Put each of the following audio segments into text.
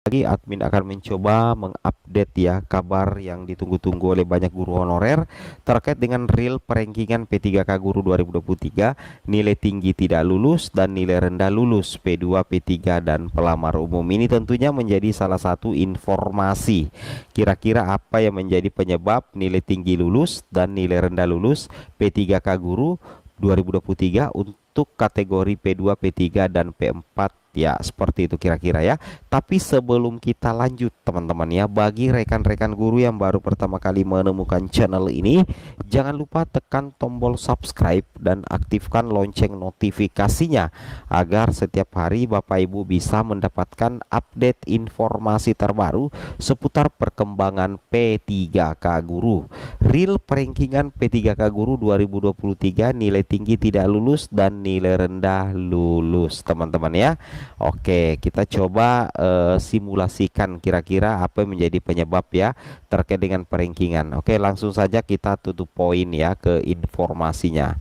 lagi admin akan mencoba mengupdate ya kabar yang ditunggu-tunggu oleh banyak guru honorer terkait dengan real perankingan P3K Guru 2023, nilai tinggi tidak lulus dan nilai rendah lulus P2, P3 dan pelamar umum. Ini tentunya menjadi salah satu informasi kira-kira apa yang menjadi penyebab nilai tinggi lulus dan nilai rendah lulus P3K Guru 2023 untuk kategori P2, P3 dan P4 ya, seperti itu kira-kira ya. Tapi sebelum kita lanjut teman-teman ya, bagi rekan-rekan guru yang baru pertama kali menemukan channel ini, jangan lupa tekan tombol subscribe dan aktifkan lonceng notifikasinya agar setiap hari Bapak Ibu bisa mendapatkan update informasi terbaru seputar perkembangan P3K Guru. Real perankingan P3K Guru 2023, nilai tinggi tidak lulus dan nilai rendah lulus teman-teman ya. Oke, kita coba simulasikan kira-kira apa yang menjadi penyebab ya terkait dengan perankingan. Oke, langsung saja kita tutup poin ya ke informasinya.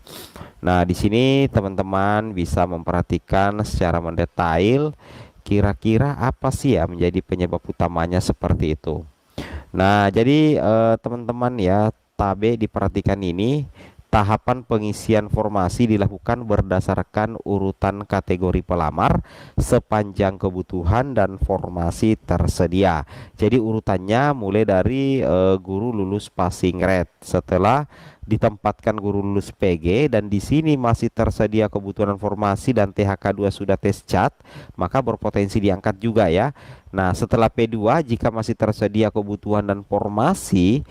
Nah, di sini teman-teman bisa memperhatikan secara mendetail kira-kira apa sih ya menjadi penyebab utamanya seperti itu. Nah, jadi teman-teman ya, tabe diperhatikan ini. Tahapan pengisian formasi dilakukan berdasarkan urutan kategori pelamar sepanjang kebutuhan dan formasi tersedia. Jadi urutannya mulai dari guru lulus passing grade, setelah ditempatkan guru lulus PG dan di sini masih tersedia kebutuhan formasi dan THK 2 sudah tes cat, maka berpotensi diangkat juga ya. Nah, setelah P2 jika masih tersedia kebutuhan dan formasi,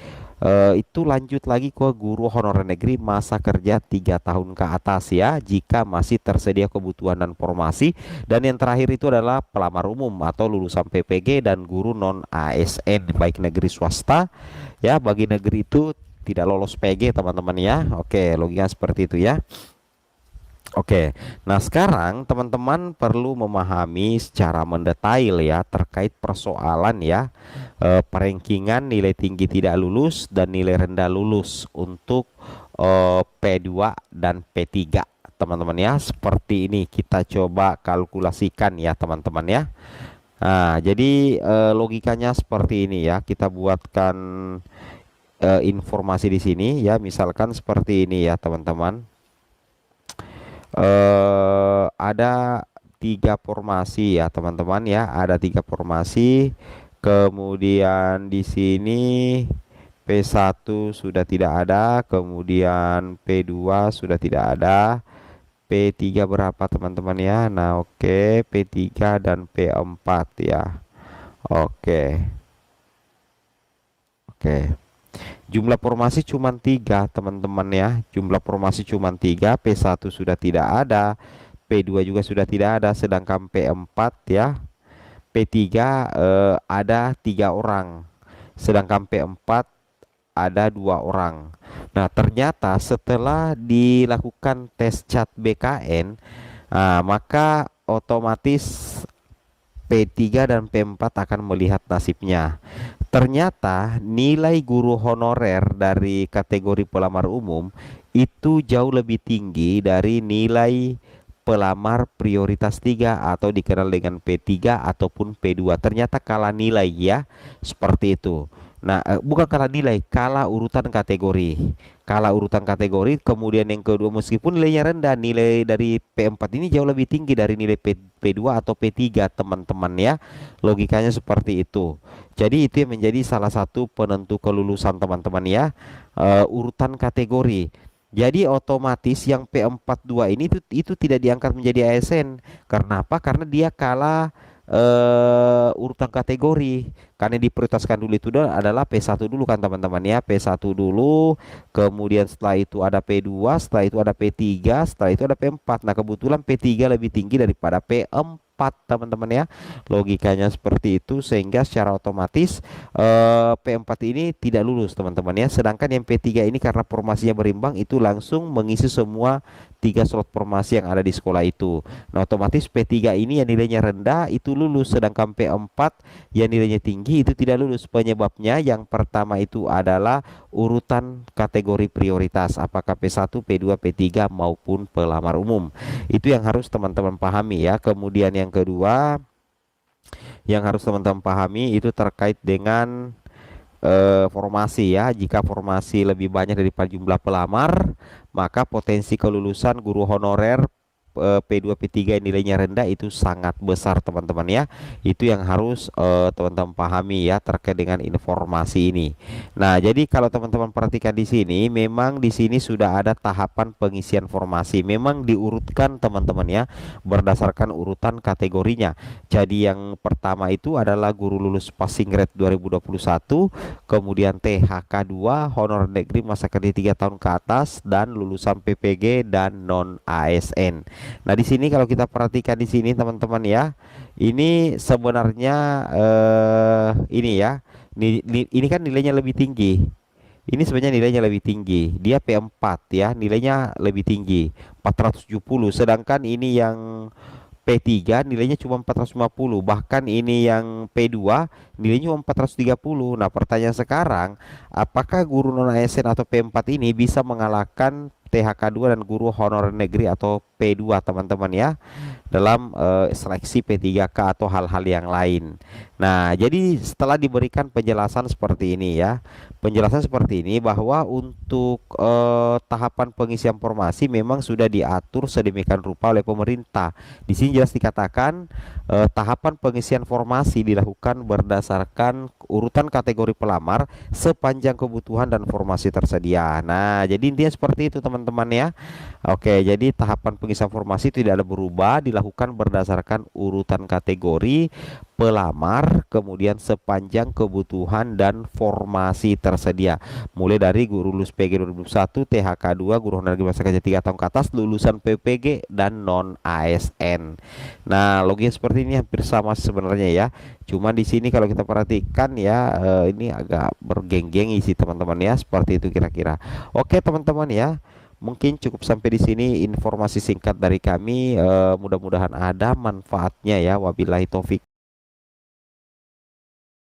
itu lanjut lagi ke guru honorer negeri masa kerja 3 tahun ke atas ya, jika masih tersedia kebutuhan dan formasi. Dan yang terakhir itu adalah pelamar umum atau lulusan PPG dan guru non ASN baik negeri swasta ya. Bagi negeri itu tidak lolos PG teman-teman ya. Oke, logika seperti itu ya. Oke, nah sekarang teman-teman perlu memahami secara mendetail ya terkait persoalan ya perankingan nilai tinggi tidak lulus dan nilai rendah lulus untuk P2 dan P3 teman-teman ya. Seperti ini kita coba kalkulasikan ya teman-teman ya. Nah, jadi logikanya seperti ini ya. Kita buatkan informasi di sini ya, misalkan seperti ini ya teman-teman. Ada 3 formasi ya teman-teman ya, ada 3 formasi. Kemudian di sini P1 sudah tidak ada, kemudian P2 sudah tidak ada, P3 berapa teman-teman ya. Nah oke, P3 dan P4 ya. Oke, oke. Jumlah formasi cuma 3 teman-teman ya. Jumlah formasi cuma 3. P1 sudah tidak ada, P2 juga sudah tidak ada, sedangkan P4 ya, P3 ada 3 orang, sedangkan P4 ada 2 orang. Nah ternyata setelah dilakukan tes cat BKN, maka otomatis P3 dan P4 akan melihat nasibnya. Ternyata nilai guru honorer dari kategori pelamar umum itu jauh lebih tinggi dari nilai pelamar prioritas 3 atau dikenal dengan P3 ataupun P2. Ternyata kalah nilai ya, seperti itu. Nah, bukan kalah nilai, kalah urutan kategori. Kalah urutan kategori, kemudian yang kedua meskipun nilainya rendah, nilai dari P4 ini jauh lebih tinggi dari nilai P2 atau P3 teman-teman ya. Logikanya seperti itu. Jadi itu yang menjadi salah satu penentu kelulusan teman-teman ya, urutan kategori. Jadi otomatis yang P42 ini itu tidak diangkat menjadi ASN. Karena apa? Karena dia kalah urutan kategori. Karena diprioritaskan dulu itu adalah P1 dulu kan teman-teman ya. P1 dulu, kemudian setelah itu ada P2, setelah itu ada P3, setelah itu ada P4. Nah kebetulan P3 lebih tinggi daripada P4 teman-teman ya. Logikanya seperti itu, sehingga secara otomatis P4 ini tidak lulus teman-teman ya. Sedangkan yang P3 ini karena formasinya berimbang, itu langsung mengisi semua 3 slot formasi yang ada di sekolah itu. Nah otomatis P3 ini yang nilainya rendah itu lulus, sedangkan P4 yang nilainya tinggi itu tidak lulus. Penyebabnya yang pertama itu adalah urutan kategori prioritas, apakah P1, P2, P3 maupun pelamar umum. Itu yang harus teman-teman pahami ya. Kemudian yang kedua, Yang harus teman-teman pahami itu terkait dengan formasi ya. Jika formasi lebih banyak daripada jumlah pelamar, maka potensi kelulusan guru honorer P2 P3 yang nilainya rendah itu sangat besar teman-teman ya. Itu yang harus teman-teman pahami ya terkait dengan informasi ini. Nah, jadi kalau teman-teman perhatikan di sini, memang di sini sudah ada tahapan pengisian formasi. Memang diurutkan teman-teman ya berdasarkan urutan kategorinya. Jadi yang pertama itu adalah guru lulus passing grade 2021, kemudian THK 2, honor negeri masa kerja 3 tahun ke atas, dan lulusan PPG dan non ASN. Nah, di sini kalau kita perhatikan di sini teman-teman ya, ini sebenarnya ini ya, ini kan nilainya lebih tinggi. Ini sebenarnya nilainya lebih tinggi. Dia P4 ya, nilainya lebih tinggi, 470. Sedangkan ini yang P3 nilainya cuma 450. Bahkan ini yang P2 nilainya cuma 430. Nah, pertanyaan sekarang, apakah guru non ASN atau P4 ini bisa mengalahkan THK 2 dan guru honorer negeri atau P2 teman-teman ya dalam seleksi P3K atau hal-hal yang lain. Nah, jadi setelah diberikan penjelasan seperti ini ya, penjelasan seperti ini bahwa untuk tahapan pengisian formasi memang sudah diatur sedemikian rupa oleh pemerintah. Di sini jelas dikatakan tahapan pengisian formasi dilakukan berdasarkan urutan kategori pelamar sepanjang kebutuhan dan formasi tersedia. Nah, jadi intinya seperti itu teman-teman ya. Oke, jadi tahapan pengisian formasi tidak ada berubah, dilakukan berdasarkan urutan kategori pelamar, kemudian sepanjang kebutuhan dan formasi tersedia. Mulai dari guru lulus PG 2021, THK 2, guru honorer masa kerja 3 tahun ke atas, lulusan PPG dan non ASN. Nah, logika seperti ini hampir sama sebenarnya ya. Cuma di sini kalau kita perhatikan ya, ini agak bergenggeng isi teman-teman ya, seperti itu kira-kira. Oke, teman-teman ya. Mungkin cukup sampai di sini informasi singkat dari kami. Mudah-mudahan ada manfaatnya ya. Wabillahi taufik.